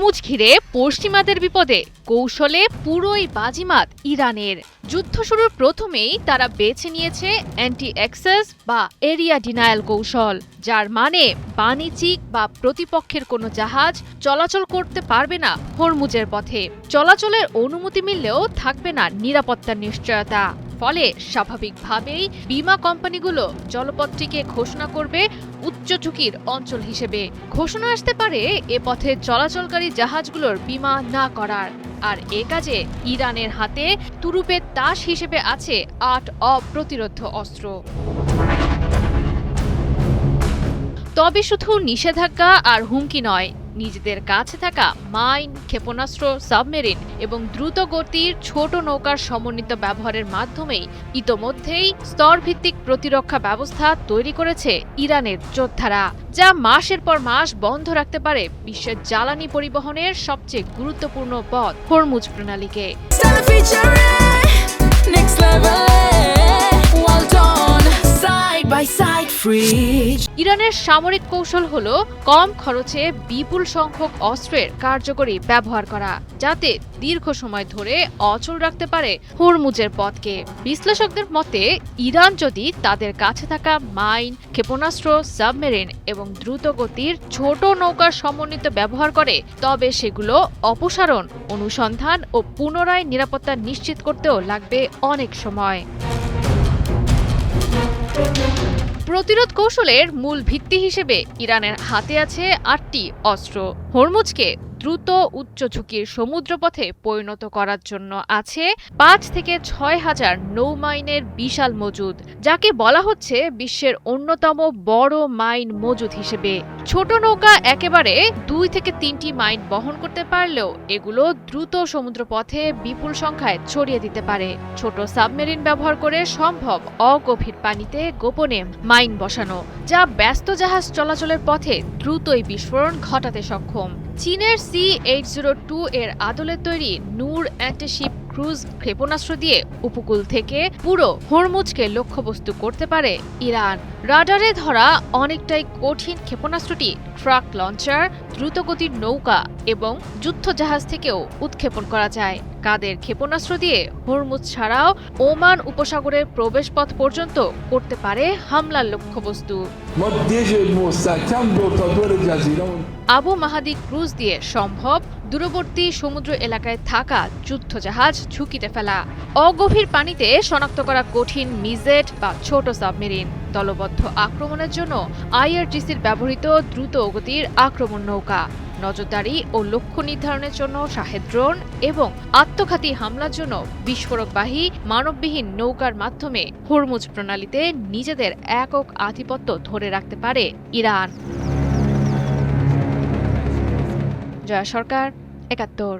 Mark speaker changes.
Speaker 1: Hormuz ঘিরে পশ্চিমাদের বিপদে কৌশলে পুরোই বাজিমাত ইরানের। যুদ্ধ শুরুর প্রথমেই তারা বেছে নিয়েছে অ্যান্টি অ্যাক্সেস বা এরিয়া ডিনায়াল কৌশল, যার মানে বাণিজ্যিক বা প্রতিপক্ষের কোনো জাহাজ চলাচল করতে পারবে না হরমুজের পথে। চলাচলের অনুমতি মিললেও থাকবে না নিরাপত্তার নিশ্চয়তা। ফলে স্বাভাবিকভাবেই বিমা কোম্পানিগুলো জলপথটিকে ঘোষণা করবে উচ্চ ঝুঁকির অঞ্চল হিসেবে। ঘোষণা আসতে পারে এ পথে চলাচলকারী জাহাজগুলোর বিমা না করার। আর এ কাজে ইরানের হাতে তুরুপের তাস হিসেবে আছে ৮ অপ্রতিরোধ্য অস্ত্র। তবে শুধু নিষেধাজ্ঞা আর হুমকি নয়, নিজেদের কাছে থাকা মাইন, ক্ষেপণাস্ত্র, সাবমেরিন এবং দ্রুতগতির ছোট নৌকার সমন্বিত ব্যবহারের মাধ্যমেই ইতোমধ্যেই স্তরভিত্তিক প্রতিরক্ষা ব্যবস্থা তৈরি করেছে ইরানের যোদ্ধারা, যা মাসের পর মাস বন্ধ রাখতে পারে বিশ্বের জ্বালানি পরিবহনের সবচেয়ে গুরুত্বপূর্ণ পথ হরমুজ প্রণালীকে। ইরানের সামরিক কৌশল হলো কম খরচে বিপুল সংখ্যক অস্ত্রের কার্যকরী ব্যবহার করা, যাতে দীর্ঘ সময় ধরে অচল রাখতে পারে হরমুজের পথকে। বিশ্লেষকদের মতে ইরান যদি তাদের কাছে থাকা মাইন, ক্ষেপণাস্ত্র, সাবমেরিন এবং দ্রুতগতির ছোট নৌকার সমন্বিত ব্যবহার করে, তবে সেগুলো অপসারণ, অনুসন্ধান ও পুনরায় নিরাপত্তা নিশ্চিত করতেও লাগবে অনেক সময়। প্রতিরোধ কৌশলের মূল ভিত্তি হিসেবে ইরানের হাতে আছে ৮টি অস্ত্র। হরমুজকে দ্রুত উচ্চ ঝুঁকির সমুদ্রপথে পরিণত করার জন্য আছে ৫ থেকে ৬ হাজার নৌমাইনের বিশাল মজুদ, যাকে বলা হচ্ছে বিশ্বের অন্যতম বড় মাইন মজুদ হিসেবে। ছোট নৌকা একেবারে ২ থেকে ৩টি মাইন বহন করতে পারলেও এগুলো দ্রুত সমুদ্রপথে বিপুল সংখ্যায় ছড়িয়ে দিতে পারে। ছোট সাবমেরিন ব্যবহার করে সম্ভব অগভীর পানিতে গোপনে মাইন বসানো, যা ব্যস্ত জাহাজ চলাচলের পথে দ্রুতই বিস্ফোরণ ঘটাতে সক্ষম। চীনের C-802 এর আদলে তৈরি নূর অ্যান্টিশিপ ক্রুজ ক্ষেপণাস্ত্র দিয়ে উপকূল থেকে পুরো হরমুজকে লক্ষ্যবস্তু করতে পারে ইরান। রাডারে ধরা অনেকটাই কঠিন ক্ষেপণাস্ত্রটি ট্রাক লঞ্চার, দ্রুতগতির নৌকা এবং যুদ্ধজাহাজ থেকেও উৎক্ষেপণ করা যায়। কাদের ক্ষেপণাস্ত্র দিয়ে হরমুজ ছাড়াও ওমান উপসাগরের প্রবেশপথ পর্যন্ত করতে পারে হামলার লক্ষ্যবস্তু। আবু মাহাদি ক্রুজ দিয়ে সম্ভব দূরবর্তী সমুদ্র এলাকায় থাকা যুদ্ধজাহাজ ঝুঁকিতে ফেলা, অগভীর পানিতে শনাক্ত করা কঠিন মিজেট বা ছোট সাবমেরিন, দলবদ্ধ আক্রমণের জন্য IRGC'র ব্যবহৃত দ্রুত গতির আক্রমণ নৌকা, নজরদারি ও লক্ষ্য নির্ধারণের জন্য শাহেদ ড্রোন এবং আত্মঘাতী হামলার জন্য বিস্ফোরকবাহী মানববিহীন নৌকার মাধ্যমে হরমুজ প্রণালীতে নিজেদের একক আধিপত্য ধরে রাখতে পারে ইরান। জয়া সরকার, ৭১।